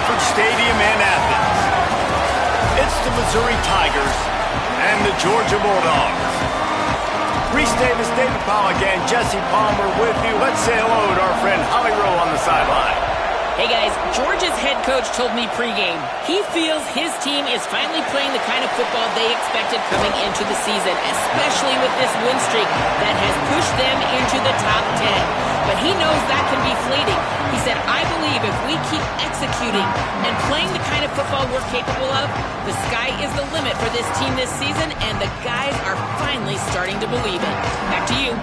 Sanford Stadium in Athens. It's the Missouri Tigers and the Georgia Bulldogs. Reese Davis, David Pollack, and Jesse Palmer with you. Let's say hello to our friend Holly Rowe on the sideline. Hey guys, Georgia's head coach told me pregame he feels his team is finally playing the kind of football they expected coming into the season, especially with this win streak that has pushed them into the top 10. But he knows that can be fleeting. He said, I believe if we keep executing and playing the kind of football we're capable of, the sky is the limit for this team this season, and the guys are finally starting to believe it. Back to you.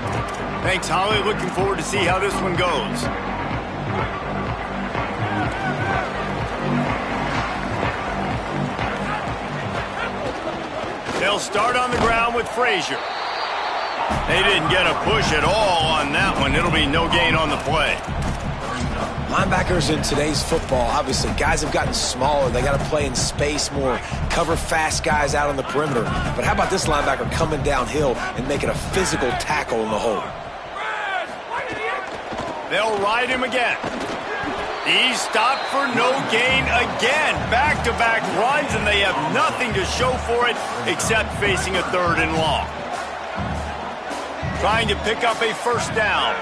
Thanks, Holly. Looking forward to see how this one goes. They'll start on the ground with Frazier. They didn't get a push at all on that one. It'll be no gain on the play. Linebackers in today's football, obviously, guys have gotten smaller. They got to play in space more, cover fast guys out on the perimeter. But how about this linebacker coming downhill and making a physical tackle in the hole? They'll ride him again. He's stopped for no gain again. Back-to-back runs, and they have nothing to show for it except facing a 3rd and long. Trying to pick up a first down.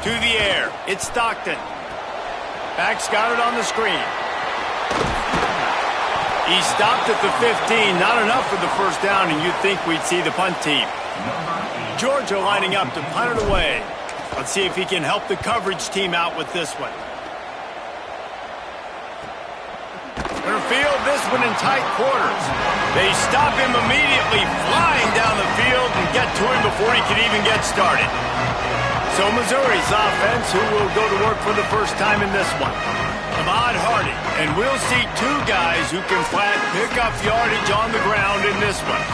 To the air. It's Stockton. Back's got it on the screen. He stopped at the 15. Not enough for the first down, and you'd think we'd see the punt team. Georgia lining up to punt it away. Let's see if he can help the coverage team out with this one. Field this one in tight quarters. They stop him immediately, flying down the field and get to him before he can even get started. So Missouri's offense, who will go to work for the first time in this one. Ahmad Hardy, and we'll see 2 guys who can flat pick up yardage on the ground in this one.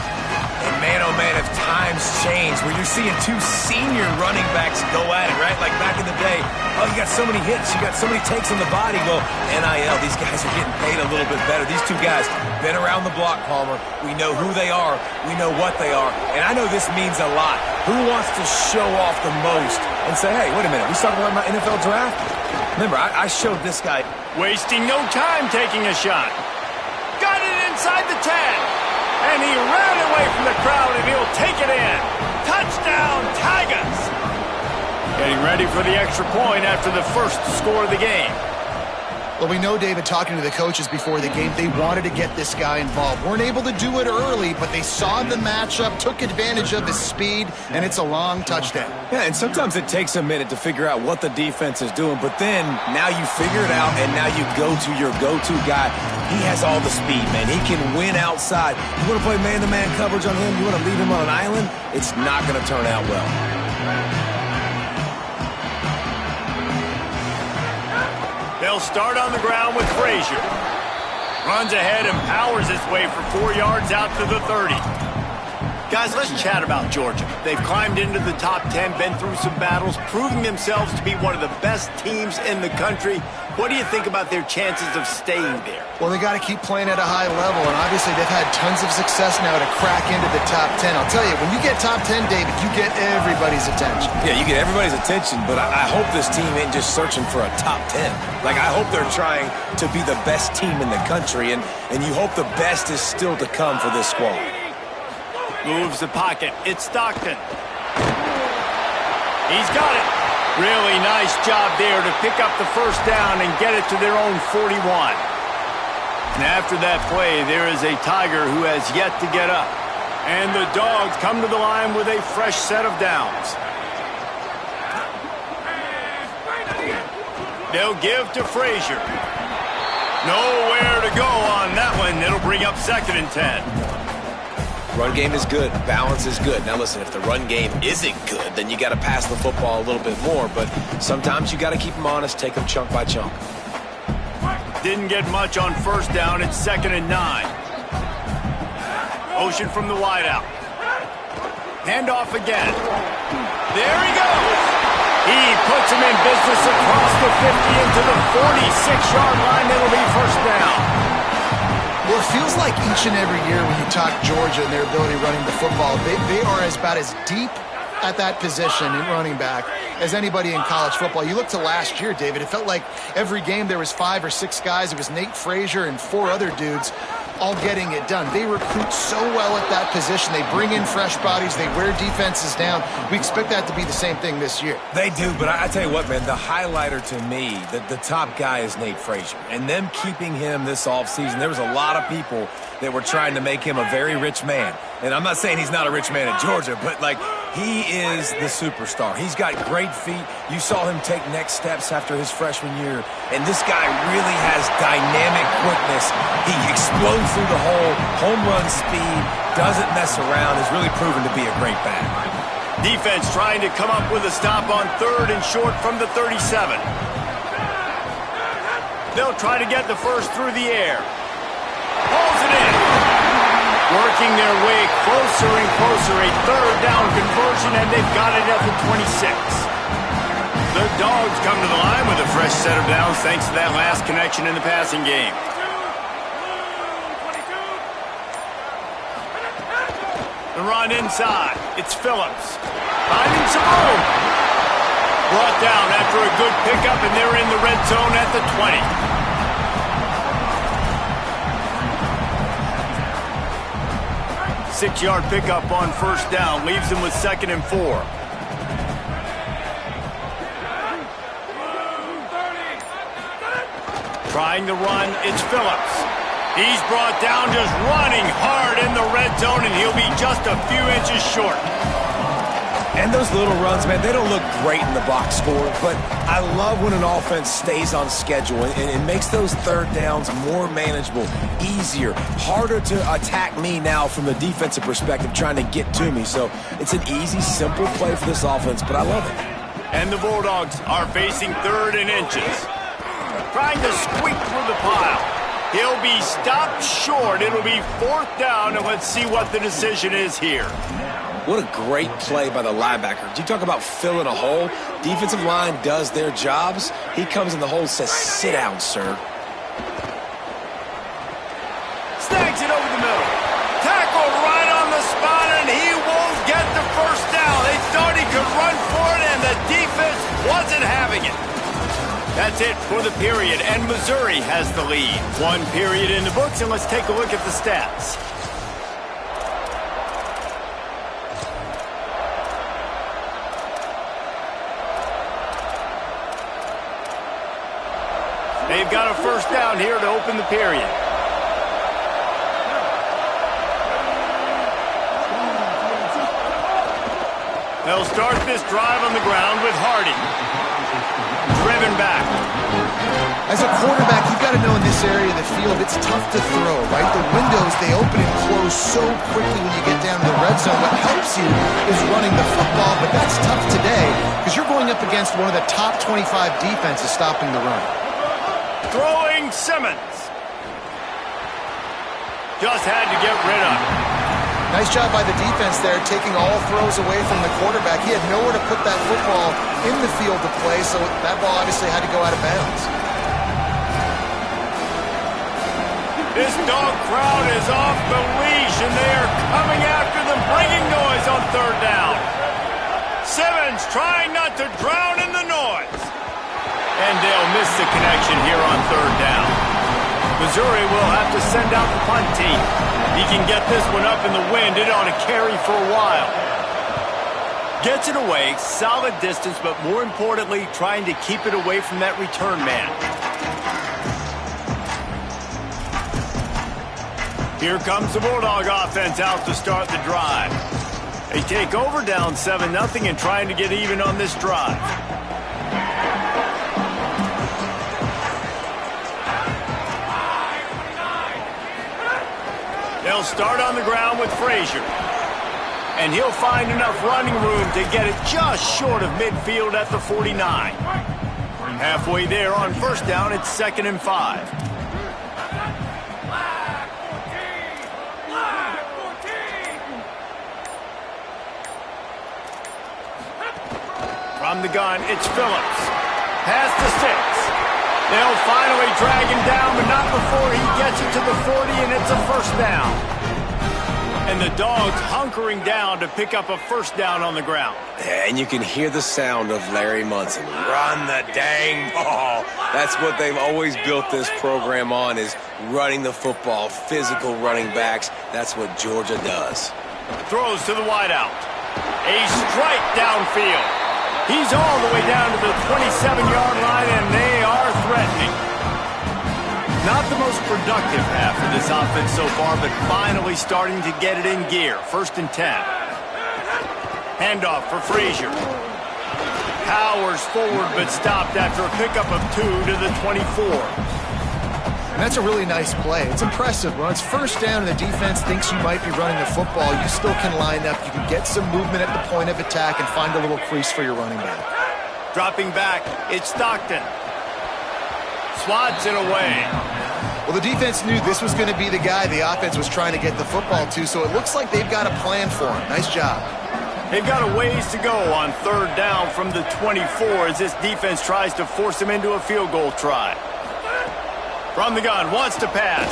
And man, oh man, if times change, where you're seeing 2 senior running backs go at it, right? Like back in the day, oh, you got so many hits, you got so many takes on the body. Well, NIL, these guys are getting paid a little bit better. These 2 guys been around the block, Palmer. We know who they are. We know what they are. And I know this means a lot. Who wants to show off the most and say, hey, wait a minute, we started about my NFL draft? Remember, I showed this guy. Wasting no time taking a shot. Got it inside the 10. And he ran away from the crowd, and he'll take it in. Touchdown, Tigers! Getting ready for the extra point after the first score of the game. Well, we know, David, talking to the coaches before the game, they wanted to get this guy involved. Weren't able to do it early, but they saw the matchup, took advantage of his speed, and it's a long touchdown. Yeah, and sometimes it takes a minute to figure out what the defense is doing, but then now you figure it out, and now you go to your go-to guy. He has all the speed, man. He can win outside. You want to play man-to-man coverage on him? You want to leave him on an island? It's not going to turn out well. They'll start on the ground with Frazier. Runs ahead and powers his way for 4 yards out to the 30. Guys, let's chat about Georgia. They've climbed into the top 10, been through some battles, proving themselves to be one of the best teams in the country. What do you think about their chances of staying there? Well, they got to keep playing at a high level, and obviously they've had tons of success now to crack into the top 10. I'll tell you, when you get top 10, David, you get everybody's attention. Yeah, you get everybody's attention, but I hope this team ain't just searching for a top 10. Like, I hope they're trying to be the best team in the country, and you hope the best is still to come for this squad. Moves the pocket. It's Stockton. He's got it. Really nice job there to pick up the first down and get it to their own 41. And after that play, there is a Tiger who has yet to get up. And the Dogs come to the line with a fresh set of downs. They'll give to Frazier. Nowhere to go on that one. It'll bring up 2nd and 10. Run game is good. Balance is good. Now, listen, if the run game isn't good, then you got to pass the football a little bit more. But sometimes you got to keep them honest, take them chunk by chunk. Didn't get much on first down. It's 2nd and 9. Motion from the wideout. Handoff again. There he goes. He puts him in business across the 50 into the 46-yard line. It'll be first down. Well, it feels like each and every year when you talk Georgia and their ability running the football, they are about as deep at that position in running back as anybody in college football. You look to last year, David, it felt like every game there was 5 or 6 guys. It was Nate Frazier and 4 other dudes all getting it done. They recruit so well at that position. They bring in fresh bodies. They wear defenses down. We expect that to be the same thing this year. They do, but I tell you what, man, the highlighter to me, the top guy is Nate Frazier. And them keeping him this offseason, there was a lot of people that were trying to make him a very rich man. And I'm not saying he's not a rich man at Georgia, but, like, he is the superstar. He's got great feet. You saw him take next steps after his freshman year. And this guy really has dynamic quickness. He explodes through the hole, home run speed, doesn't mess around, has really proven to be a great back. Defense trying to come up with a stop on 3rd and short from the 37. They'll try to get the first through the air. Pulls it in. Working their way closer and closer. A 3rd down conversion, and they've got it at the 26. The Dogs come to the line with a fresh set of downs thanks to that last connection in the passing game. The run inside. It's Phillips. Finding some room. Brought down after a good pickup, and they're in the red zone at the 20. 6-yard pickup on 1st down. Leaves them with 2nd and 4. Trying to run, it's Phillips. He's brought down just running hard in the red zone, and he'll be just a few inches short. And those little runs, man, they don't look great in the box score, but I love when an offense stays on schedule and it makes those 3rd downs more manageable, easier, harder to attack me now from the defensive perspective trying to get to me. So it's an easy, simple play for this offense, but I love it. And the Bulldogs are facing 3rd and inches. Trying to squeak through the pile. He'll be stopped short. It'll be 4th down, and let's see what the decision is here. What a great play by the linebacker. You talk about filling a hole. Defensive line does their jobs. He comes in the hole and says, sit down, sir. Snags it over the middle. Tackle right on the spot, and he won't get the 1st down. They thought he could run for it, and the defense wasn't having it. That's it for the period, and Missouri has the lead. 1 period in the books, and let's take a look at the stats. They've got a 1st down here to open the period. They'll start this drive on the ground with Hardy. Driven back. As a quarterback, you've got to know in this area of the field, it's tough to throw, right? The windows, they open and close so quickly when you get down to the red zone. What helps you is running the football, but that's tough today because you're going up against one of the top 25 defenses stopping the run. Throwing Simmons. Just had to get rid of it. Nice job by the defense there, taking all throws away from the quarterback. He had nowhere to put that football in the field to play, so that ball obviously had to go out of bounds. This dog crowd is off the leash, and they are coming after them, bringing noise on 3rd down. Simmons trying not to drown in the noise. And they'll miss the connection here on 3rd down. Missouri will have to send out the punt team. He can get this one up in the wind. It ought to carry for a while. Gets it away, solid distance, but more importantly, trying to keep it away from that return man. Here comes the Bulldog offense out to start the drive. They take over down 7-0 and trying to get even on this drive. They'll start on the ground with Frazier. And he'll find enough running room to get it just short of midfield at the 49. Halfway there on 1st down, it's 2nd and 5. From the gun, it's Phillips. Pass to 6. They'll finally drag him down, but not before he gets it to the 40, and it's a 1st down. And the Dogs hunkering down to pick up a first down on the ground. And you can hear the sound of Larry Munson. Run the dang ball. That's what they've always built this program on, is running the football, physical running backs. That's what Georgia does. Throws to the wideout. A strike downfield. He's all the way down to the 27-yard line, and they are threatening. Not the most productive half of this offense so far, but finally starting to get it in gear. 1st and 10. Handoff for Frazier. Powers forward, but stopped after a pickup of 2 to the 24. And that's a really nice play. It's impressive. When it's first down and the defense thinks you might be running the football, you still can line up. You can get some movement at the point of attack and find a little crease for your running back. Dropping back, it's Stockton. Swats it away. Well, the defense knew this was going to be the guy the offense was trying to get the football to, so it looks like they've got a plan for him. Nice job. They've got a ways to go on 3rd down from the 24 as this defense tries to force him into a field goal try. From the gun, wants to pass.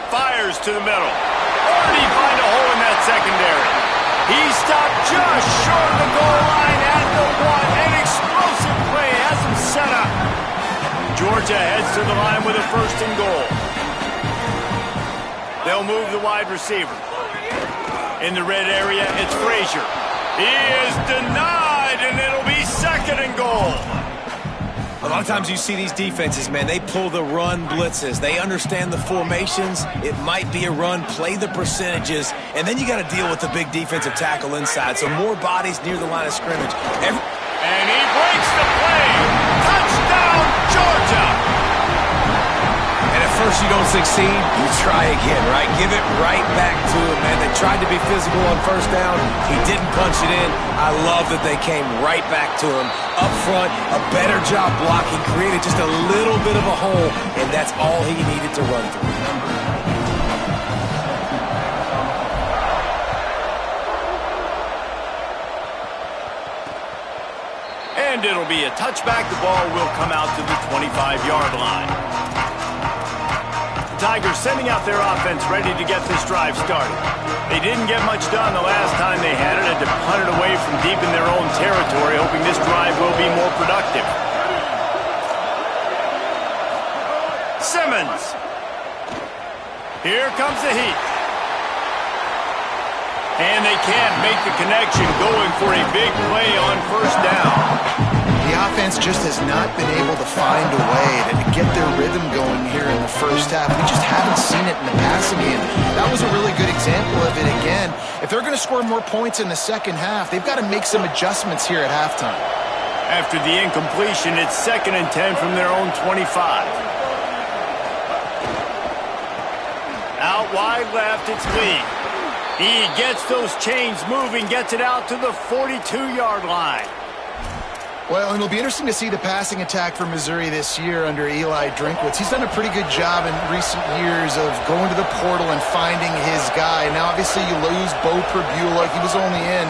Fires to the middle. Already find a hole in that secondary. He stopped just short of the goal line at the 1. An explosive play has him set up. Georgia heads to the line with a 1st and goal. They'll move the wide receiver. In the red area, it's Frazier. He is denied, and it'll be 2nd and goal. A lot of times you see these defenses, man, they pull the run blitzes. They understand the formations. It might be a run, play the percentages, and then you got to deal with the big defensive tackle inside. So more bodies near the line of scrimmage. And he breaks the play. Touchdown, Georgia. And at first you don't succeed, you try again, right? Give it right back to him, man. They tried to be physical on 1st down. He didn't punch it in. I love that they came right back to him. Up front, a better job blocking, created just a little bit of a hole, and that's all he needed to run through. And it'll be a touchback. The ball will come out to the 25-yard line. The Tigers sending out their offense ready to get this drive started. They didn't get much done the last time they had it, had to punt it away from deep in their own territory, hoping this drive will be more productive. Simmons. Here comes the heat. And they can't make the connection, going for a big play on 1st down. The offense just has not been able to find a way to get their rhythm going here in the 1st half. We just haven't seen it in the passing game. That was a really good example of it again. If they're going to score more points in the 2nd half, they've got to make some adjustments here at halftime. After the incompletion, it's 2nd and 10 from their own 25. Out wide left, it's Lee. He gets those chains moving, gets it out to the 42-yard line. Well, and it'll be interesting to see the passing attack for Missouri this year under Eli Drinkwitz. He's done a pretty good job in recent years of going to the portal and finding his guy. Now, obviously, you lose Bo Pribula. He was only in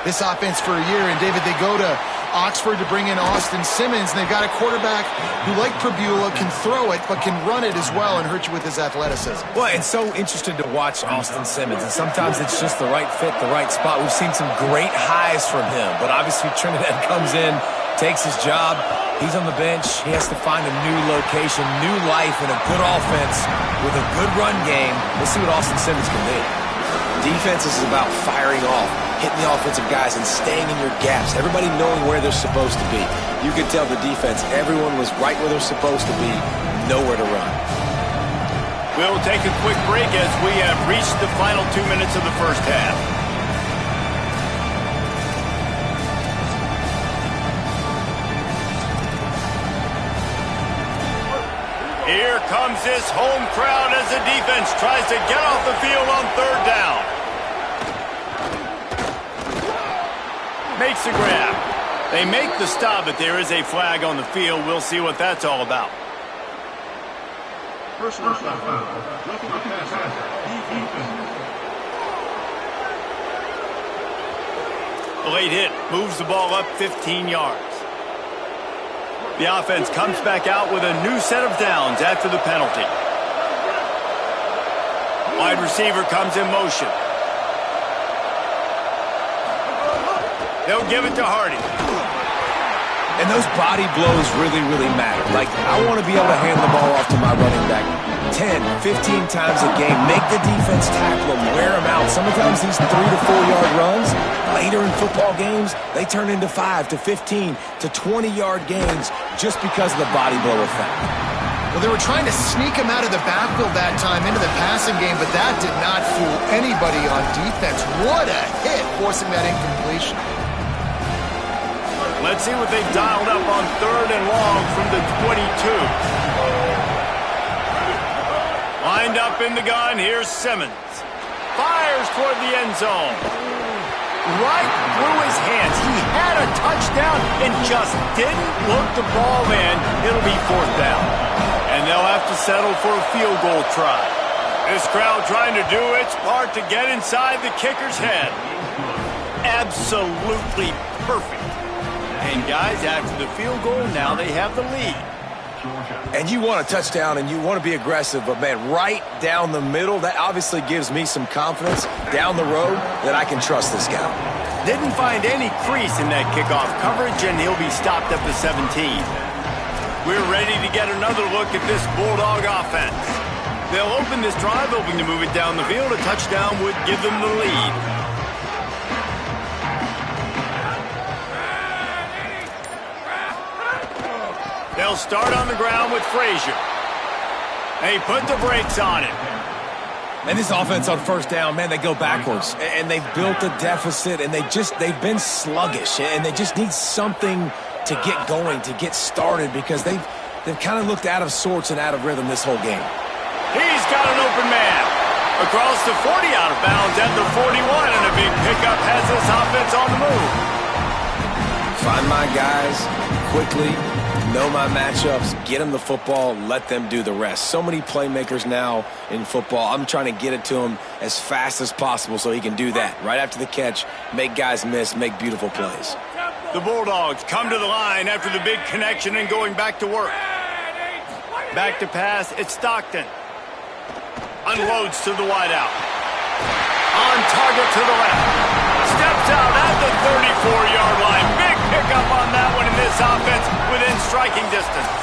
this offense for a year. And, David, they go to Oxford to bring in Austin Simmons, and they've got a quarterback who, like Pribula, can throw it, but can run it as well and hurt you with his athleticism. Well, and so interested to watch Austin Simmons, and sometimes it's just the right fit, the right spot. We've seen some great highs from him, but obviously Trinidad comes in, takes his job. He's on the bench. He has to find a new location, new life, and a good offense with a good run game. We'll see what Austin Simmons can do. Defense is about firing off, hitting the offensive guys, and staying in your gaps. Everybody knowing where they're supposed to be. You could tell the defense, everyone was right where they're supposed to be, nowhere to run. We'll take a quick break as we have reached the final 2 minutes of the 1st half. Here comes this home crowd as the defense tries to get off the field on 3rd down. Makes the grab. They make the stop, but there is a flag on the field. We'll see what that's all about. Personal foul. The late hit moves the ball up 15 yards. The offense comes back out with a new set of downs after the penalty. Wide receiver comes in motion. They'll give it to Hardy. And those body blows really, really matter. Like, I want to be able to hand the ball off to my running back 10, 15 times a game. Make the defense tackle them, wear them out. Sometimes these 3 to 4 yard runs, later in football games, they turn into 5 to 15 to 20 yard gains just because of the body blow effect. Well, they were trying to sneak him out of the backfield that time into the passing game, but that did not fool anybody on defense. What a hit, forcing that incompletion. Let's see what they've dialed up on 3rd and long from the 22. Lined up in the gun, here's Simmons. Fires toward the end zone. Right through his hands. He had a touchdown and just didn't look the ball in. It'll be 4th down. And they'll have to settle for a field goal try. This crowd trying to do its part to get inside the kicker's head. Absolutely perfect. And guys, after the field goal, now they have the lead. And you want a touchdown and you want to be aggressive, but man, right down the middle, that obviously gives me some confidence down the road that I can trust this guy. Didn't find any crease in that kickoff coverage, and he'll be stopped up to 17. We're ready to get another look at this Bulldog offense. They'll open this drive, hoping to move it down the field. A touchdown would give them the lead. They'll start on the ground with Frazier. They put the brakes on it. And this offense on 1st down, man, they go backwards. And they've built a deficit, and they've been sluggish. And they just need something to get going, to get started, because they've kind of looked out of sorts and out of rhythm this whole game. He's got an open man. Across the 40, out of bounds at the 41, and a big pickup has this offense on the move. Find my guys quickly. Know my matchups, get them the football, let them do the rest. So many playmakers now in football. I'm trying to get it to him as fast as possible so he can do that. Right after the catch, make guys miss, make beautiful plays. The Bulldogs come to the line after the big connection and going back to work. Back to pass, it's Stockton. Unloads to the wideout. On target to the left. Steps out at the 34-yard line. Big pickup on that one in this offense within striking distance.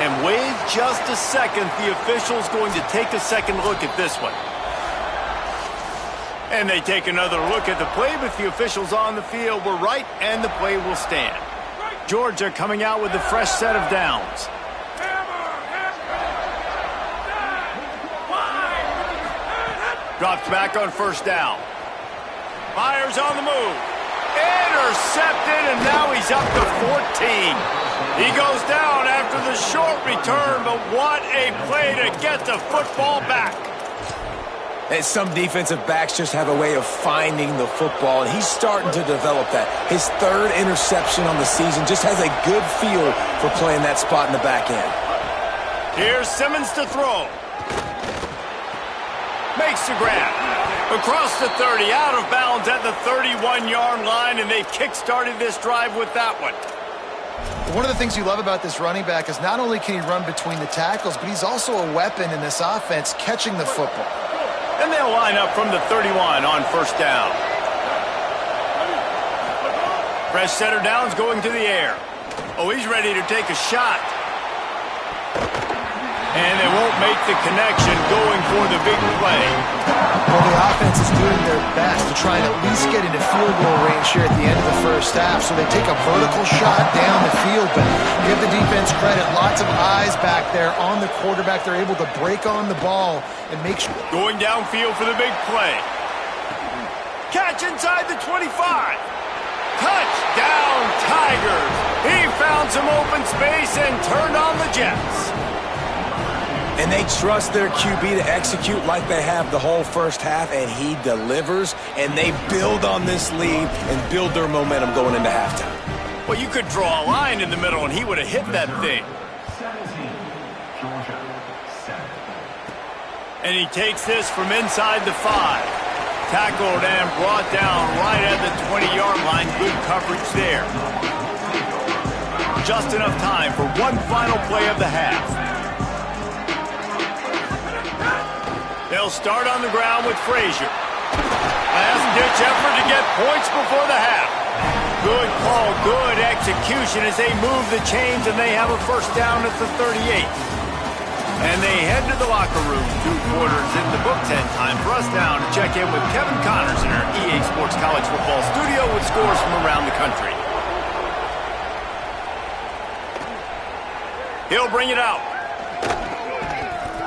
And wait just a second. The official's going to take a second look at this one. And they take another look at the play, but the officials on the field were right, and the play will stand. Georgia coming out with a fresh set of downs. Drops back on 1st down. Fires on the move. Intercepted, and now he's up to 14. He goes down after the short return, but what a play to get the football back. And some defensive backs just have a way of finding the football, and he's starting to develop that. His 3rd interception on the season, just has a good feel for playing that spot in the back end. Here's Simmons to throw. Makes the grab. Across the 30, out of bounds at the 31-yard line, and they've kick-started this drive with that one. One of the things you love about this running back is not only can he run between the tackles, but he's also a weapon in this offense catching the football. And they'll line up from the 31 on 1st down. Fresh setter downs going to the air. Oh, he's ready to take a shot. And they won't make the connection, going for the big play. Well, the offense is doing their best to try and at least get into field goal range here at the end of the 1st half. So they take a vertical shot down the field, but give the defense credit. Lots of eyes back there on the quarterback. They're able to break on the ball and make sure. Going downfield for the big play. Catch inside the 25. Touchdown, Tigers. He found some open space and turned on the Jets. And they trust their QB to execute like they have the whole 1st half, and he delivers, and they build on this lead and build their momentum going into halftime. Well, you could draw a line in the middle, and he would have hit that thing. And he takes this from inside the 5. Tackled and brought down right at the 20-yard line. Good coverage there. Just enough time for one final play of the half. They'll start on the ground with Frazier. Last-ditch effort to get points before the half. Good call, good execution as they move the chains, and they have a first down at the 38. And they head to the locker room. 2 quarters in the books, and time for us now to check in with Kevin Connors in our EA Sports College Football studio with scores from around the country. He'll bring it out.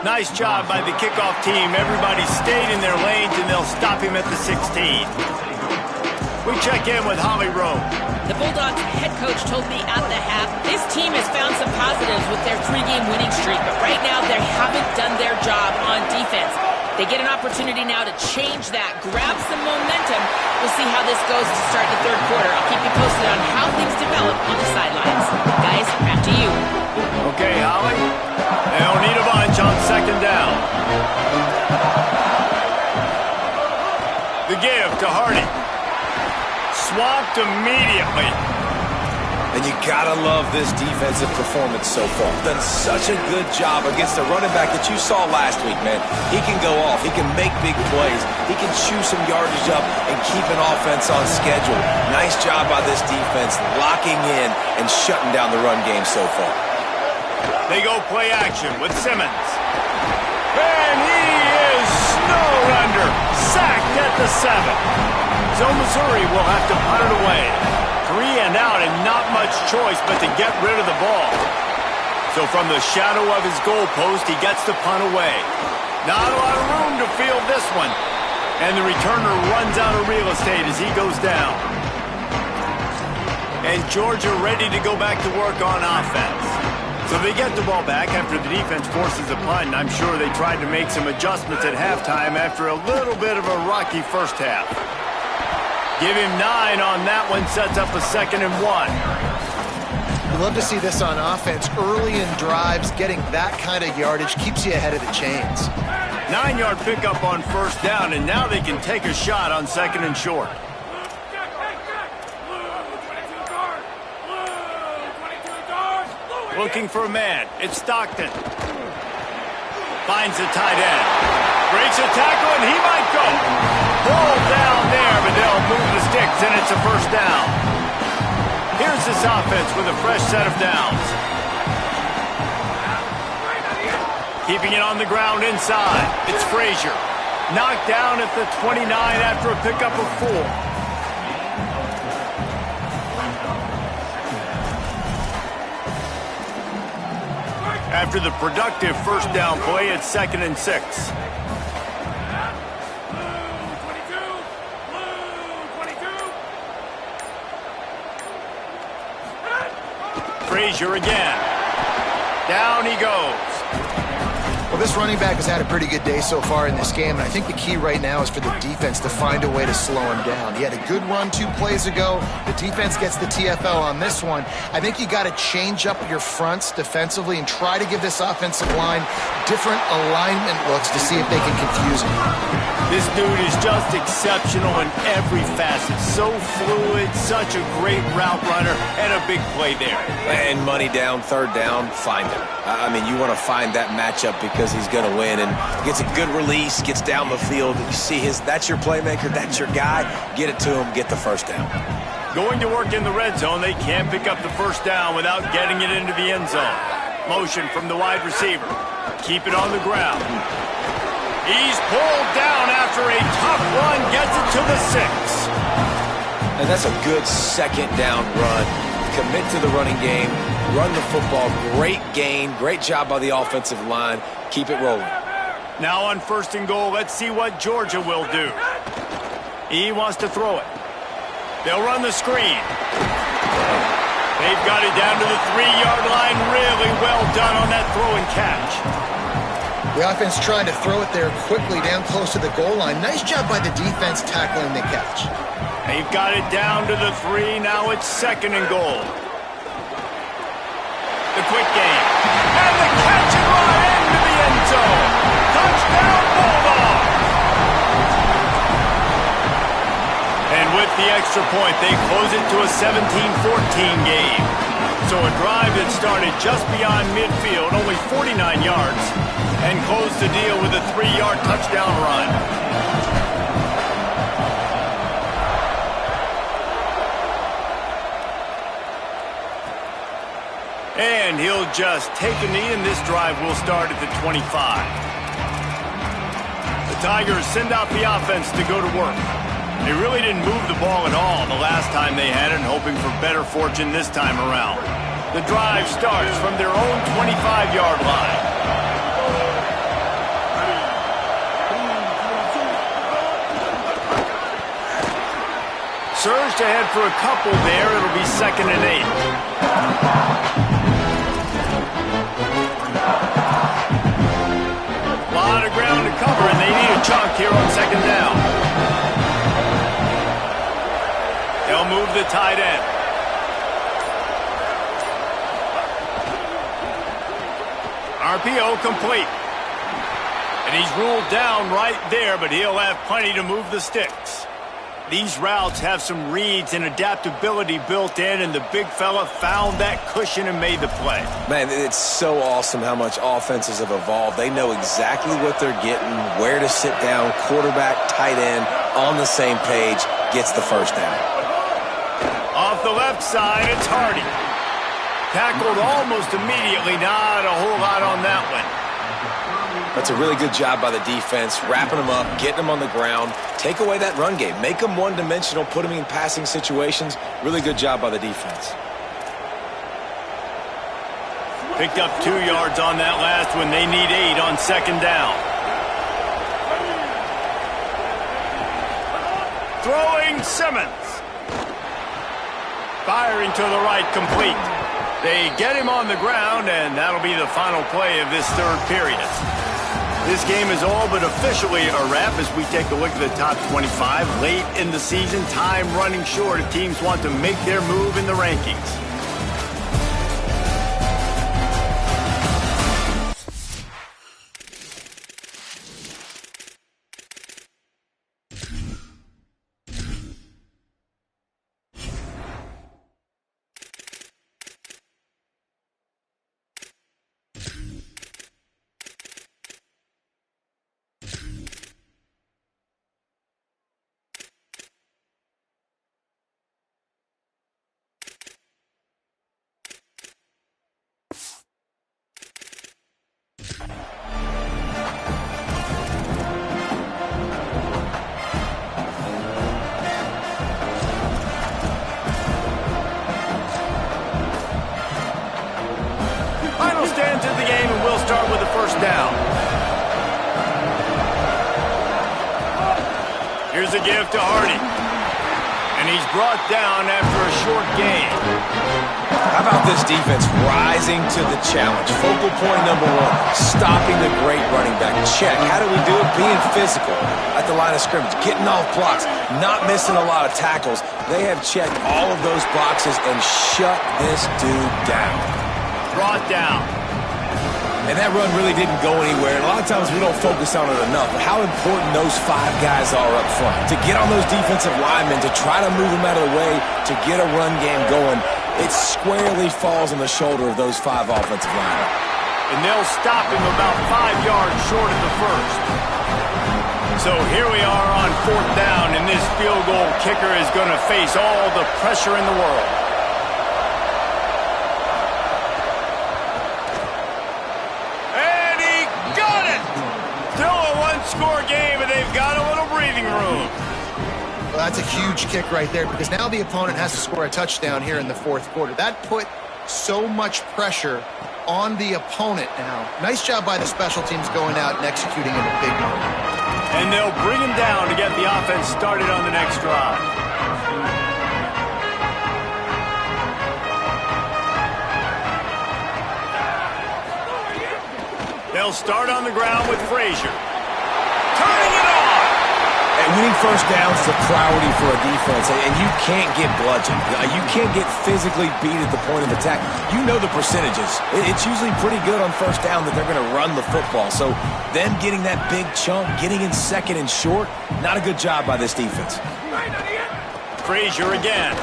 Nice job by the kickoff team. Everybody stayed in their lanes, and they'll stop him at the 16. We check in with Holly Rowe. The Bulldogs head coach told me at the half, this team has found some positives with their 3-game winning streak, but right now they haven't done their job on defense. They get an opportunity now to change that, grab some momentum. We'll see how this goes to start the third quarter. I'll keep you posted on how things develop on the sidelines. Guys, back to you. Okay, Holly. They'll need a bunch on second down. The give to Hardy. Swamped immediately. And you gotta love this defensive performance so far. Done such a good job against the running back that you saw last week, man. He can go off. He can make big plays. He can chew some yardage up and keep an offense on schedule. Nice job by this defense locking in and shutting down the run game so far. They go play action with Simmons. And he is snowed under. Sacked at the 7. So Missouri will have to punt it away. 3 and out and not much choice but to get rid of the ball. So from the shadow of his goalpost, he gets the punt away. Not a lot of room to field this one. And the returner runs out of real estate as he goes down. And Georgia ready to go back to work on offense. So they get the ball back after the defense forces a punt, and I'm sure they tried to make some adjustments at halftime after a little bit of a rocky first half. Give him 9 on that one, sets up a 2nd and 1. You love to see this on offense. Early in drives, getting that kind of yardage keeps you ahead of the chains. 9-yard pickup on first down, and now they can take a shot on 2nd and short. Looking for a man. It's Stockton. Finds the tight end. Breaks a tackle, and he might go. Ball down there, but they'll move the sticks, and it's a first down. Here's this offense with a fresh set of downs. Keeping it on the ground inside. It's Frazier. Knocked down at the 29 after a pickup of 4. After the productive first down play, it's 2nd and 6. Frazier again. Down he goes. Well, this running back has had a pretty good day so far in this game, and I think the key right now is for the defense to find a way to slow him down. He had a good run 2 plays ago. The defense gets the TFL on this one. I think you got to change up your fronts defensively and try to give this offensive line different alignment looks to see if they can confuse him. This dude is just exceptional in every facet. So fluid, such a great route runner, and a big play there. And money down, third down, find him. I mean, you want to find that matchup because he's going to win, and gets a good release, gets down the field. You see that's your playmaker, that's your guy. Get it to him, get the first down. Going to work in the red zone, they can't pick up the first down without getting it into the end zone. Motion from the wide receiver. Keep it on the ground. He's pulled down after a tough run, gets it to the 6. And that's a good second down run. Commit to the running game, run the football, great gain, great job by the offensive line. Keep it rolling. Now on 1st and goal, let's see what Georgia will do. He wants to throw it. They'll run the screen. They've got it down to the 3-yard line. Really well done on that throw and catch. The offense trying to throw it there quickly down close to the goal line. Nice job by the defense tackling the catch. They've got it down to the 3. Now it's 2nd and goal. The quick game. And the catch and run into the end zone. Touchdown, Bulldogs! And with the extra point, they close it to a 17-14 game. So a drive that started just beyond midfield, only 49 yards, and closed the deal with a 3-yard touchdown run. And he'll just take a knee, and this drive will start at the 25. The Tigers send out the offense to go to work. They really didn't move the ball at all the last time they had it, hoping for better fortune this time around. The drive starts from their own 25-yard line. Surged ahead for a couple there. It'll be 2nd and 8. A lot of ground to cover, and they need a chunk here on 2nd down. They'll move the tight end. RPO complete. And he's ruled down right there, but he'll have plenty to move the sticks. These routes have some reads and adaptability built in, and the big fella found that cushion and made the play. Man, it's so awesome how much offenses have evolved. They know exactly what they're getting, where to sit down, quarterback, tight end, on the same page, gets the first down. Off the left side, it's Hardy. Tackled almost immediately, not a whole lot on that one. That's a really good job by the defense, wrapping them up, getting them on the ground. Take away that run game. Make them one-dimensional, put them in passing situations. Really good job by the defense. Picked up 2 yards on that last one. They need 8 on 2nd down. Throwing Simmons. Firing to the right, complete. They get him on the ground, and that'll be the final play of this 3rd period. This game is all but officially a wrap as we take a look at the top 25. Late in the season, time running short if teams want to make their move in the rankings. Final stands of the game, and we'll start with the first down. Here's a give to Hardy. And he's brought down after a short gain. How about this defense rising to the challenge? Focal point number 1, stopping the great running back. Check. How do we do it? Being physical at the line of scrimmage, getting off blocks, not missing a lot of tackles. They have checked all of those boxes and shut this dude down. Brought down. And that run really didn't go anywhere. And a lot of times we don't focus on it enough. But how important those 5 guys are up front. To get on those defensive linemen, to try to move them out of the way, to get a run game going, it squarely falls on the shoulder of those 5 offensive linemen. And they'll stop him about 5 yards short of the first. So here we are on 4th down, and this field goal kicker is going to face all the pressure in the world. Score game, and they've got a little breathing room. Well, that's a huge kick right there because now the opponent has to score a touchdown here in the 4th quarter. That put so much pressure on the opponent now. Nice job by the special teams going out and executing in a big moment. And they'll bring him down to get the offense started on the next drive. They'll start on the ground with Frazier. Turning it on! And winning first downs is a priority for a defense, and you can't get bludgeoned. You can't get physically beat at the point of attack. You know the percentages. It's usually pretty good on first down that they're going to run the football. So them getting that big chunk, getting in 2nd and short, not a good job by this defense. Frazier again.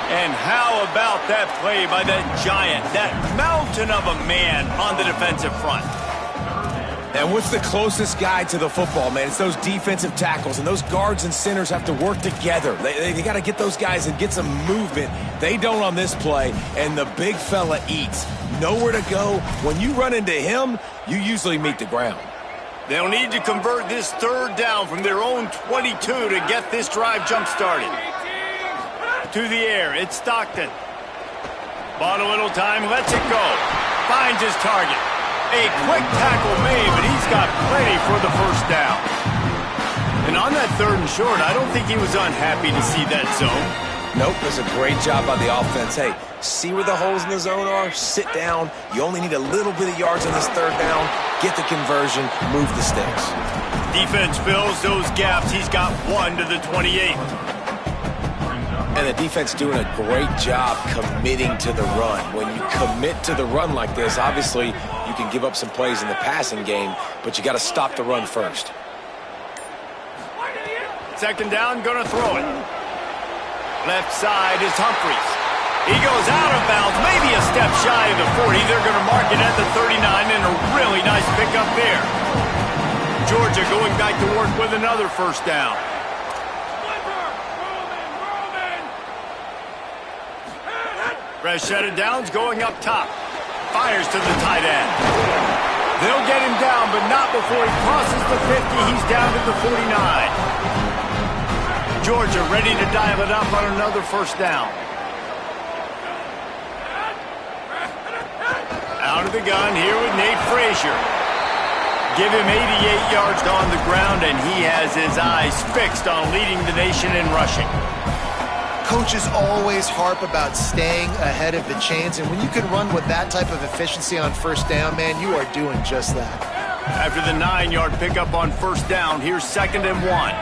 And how about that play by that giant, that mountain of a man on the defensive front? And what's the closest guy to the football, man? It's those defensive tackles, and those guards and centers have to work together. They got to get those guys and get some movement. They don't on this play, and the big fella eats. Nowhere to go. When you run into him, you usually meet the ground. They'll need to convert this third down from their own 22 to get this drive jump-started. To the air, it's Stockton. Bought a little time, lets it go. Finds his target. A quick tackle made, but he's got plenty for the first down. And on that third and short, I don't think he was unhappy to see that zone. Nope, it was a great job by the offense. Hey, see where the holes in the zone are, sit down. You only need a little bit of yards on this third down. Get the conversion, move the sticks. Defense fills those gaps. He's got 1 to the 28. And the defense doing a great job committing to the run. When you commit to the run like this, obviously you can give up some plays in the passing game, but you got to stop the run first. Second down, gonna throw it. Left side is Humphries. He goes out of bounds, maybe a step shy of the 40. They're gonna mark it at the 39, and a really nice pickup there. Georgia going back to work with another first down. Fresh set of downs going up top. Fires to the tight end. They'll get him down, but not before he crosses the 50. He's down to the 49. Georgia ready to dial it up on another first down. Out of the gun here with Nate Frazier. Give him 88 yards on the ground, and he has his eyes fixed on leading the nation in rushing. Coaches always harp about staying ahead of the chains, and when you can run with that type of efficiency on first down, man, you are doing just that. After the 9-yard pickup on first down, here's 2nd and 1.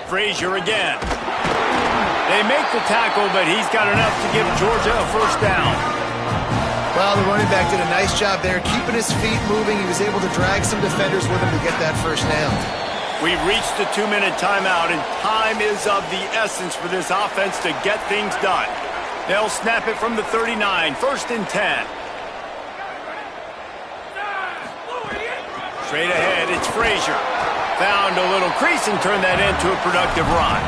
Frazier again. They make the tackle, but he's got enough to give Georgia a first down. Well, the running back did a nice job there, keeping his feet moving. He was able to drag some defenders with him to get that first down. We've reached the 2-minute timeout, and time is of the essence for this offense to get things done. They'll snap it from the 39, 1st and 10. Straight ahead, it's Frazier. Found a little crease and turned that into a productive run.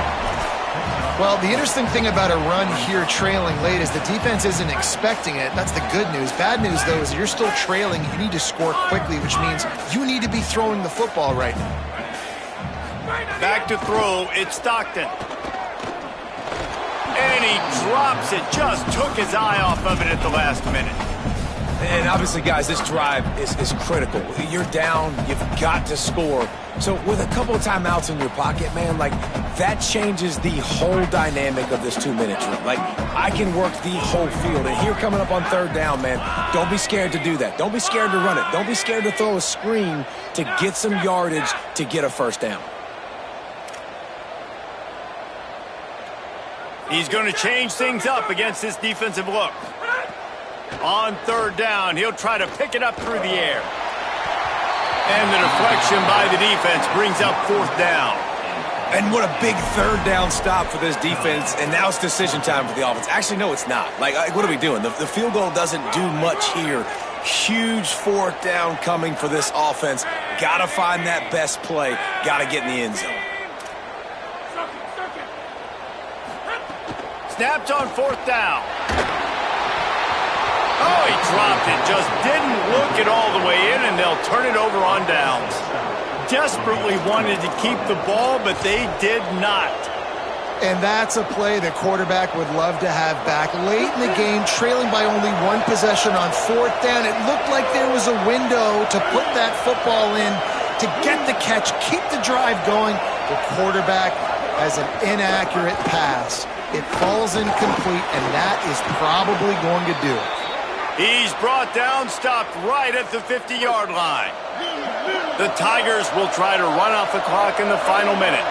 Well, the interesting thing about a run here trailing late is the defense isn't expecting it. That's the good news. Bad news, though, is you're still trailing. You need to score quickly, which means you need to be throwing the football right now. Back to throw, it's Stockton. And he drops it, just took his eye off of it at the last minute. And obviously, guys, this drive is critical. You're down, you've got to score. So with a couple of timeouts in your pocket, man, like, that changes the whole dynamic of this 2-minute drill. Like, I can work the whole field. And here coming up on third down, man, don't be scared to do that. Don't be scared to run it. Don't be scared to throw a screen to get some yardage to get a first down. He's going to change things up against this defensive look. On third down, he'll try to pick it up through the air. And the deflection by the defense brings up 4th down. And what a big third down stop for this defense. And now it's decision time for the offense. Actually, no, it's not. Like, what are we doing? The field goal doesn't do much here. Huge 4th down coming for this offense. Got to find that best play. Got to get in the end zone. Snapped on 4th down. Oh, he dropped it. Just didn't look it all the way in, and they'll turn it over on downs. Desperately wanted to keep the ball, but they did not. And that's a play the quarterback would love to have back. Late in the game, trailing by only 1 possession on 4th down, it looked like there was a window to put that football in, to get the catch, keep the drive going. The quarterback has an inaccurate pass. It falls incomplete, and that is probably going to do it. He's brought down, stopped right at the 50-yard line. The Tigers will try to run off the clock in the final minute.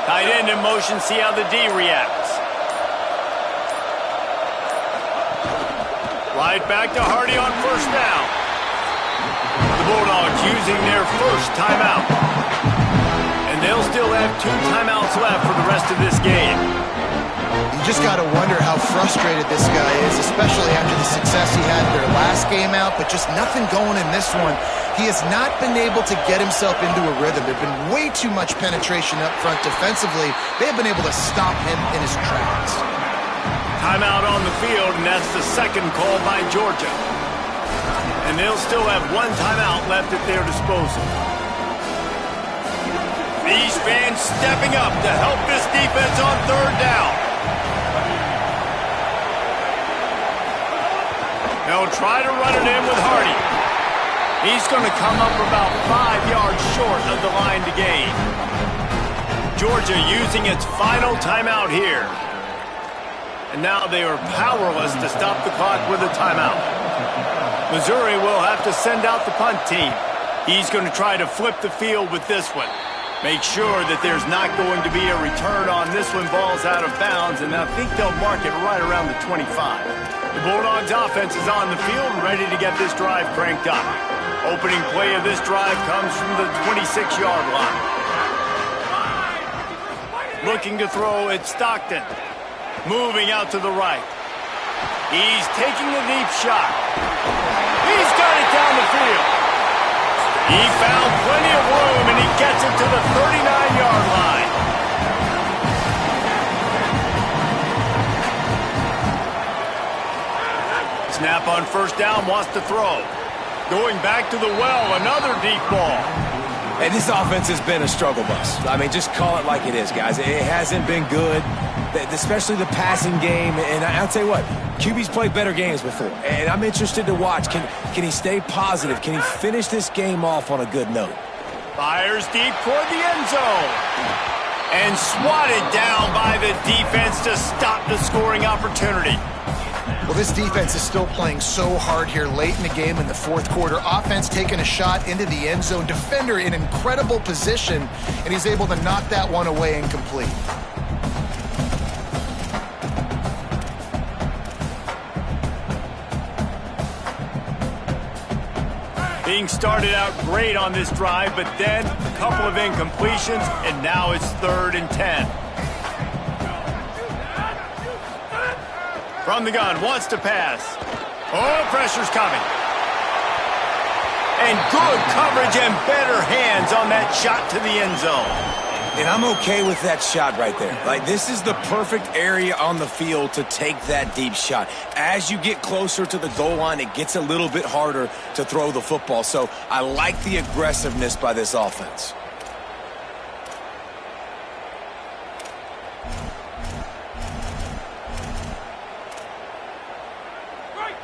Tight end in motion, see how the D reacts. Right back to Hardy on first down. The Bulldogs using their first timeout. And they'll still have 2 timeouts left for the rest of this game. You just got to wonder how frustrated this guy is, especially after the success he had in their last game out, but just nothing going in this one. He has not been able to get himself into a rhythm. There have been way too much penetration up front defensively. They have been able to stop him in his tracks. Timeout on the field, and that's the second call by Georgia. And they'll still have one timeout left at their disposal. These fans stepping up to help this defense on third down. They'll try to run it in with Hardy. He's going to come up about 5 yards short of the line to gain. Georgia using its final timeout here. And now they are powerless to stop the clock with a timeout. Missouri will have to send out the punt team. He's going to try to flip the field with this one. Make sure that there's not going to be a return on this one. Ball's out of bounds, and I think they'll mark it right around the 25. The Bulldogs offense is on the field and ready to get this drive cranked up. Opening play of this drive comes from the 26-yard line. Looking to throw, it's Stockton. Moving out to the right. He's taking a deep shot. He's got it down the field. He found plenty of room, and he gets it to the 39-yard line. Snap on first down, wants to throw. Going back to the well, another deep ball. Hey, this offense has been a struggle bus. I mean, just call it like it is, guys. It hasn't been good, especially the passing game. And I'll tell you what, QB's played better games before. And I'm interested to watch. Can he stay positive? Can he finish this game off on a good note? Fires deep toward the end zone. And swatted down by the defense to stop the scoring opportunity. Well, this defense is still playing so hard here late in the game in the fourth quarter. Offense taking a shot into the end zone. Defender in incredible position, and he's able to knock that one away incomplete. Being started out great on this drive, but then a couple of incompletions, and now it's 3rd and 10. From the gun, wants to pass. Oh, pressure's coming. And good coverage and better hands on that shot to the end zone. And I'm okay with that shot right there. Like, this is the perfect area on the field to take that deep shot. As you get closer to the goal line, it gets a little bit harder to throw the football. So I like the aggressiveness by this offense.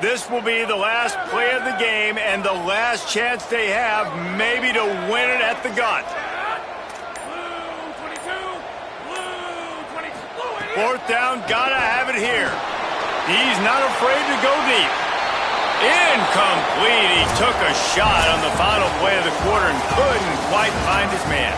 This will be the last play of the game and the last chance they have maybe to win it at the gun. Fourth down, gotta have it here. He's not afraid to go deep. Incomplete. He took a shot on the final play of the quarter and couldn't quite find his man.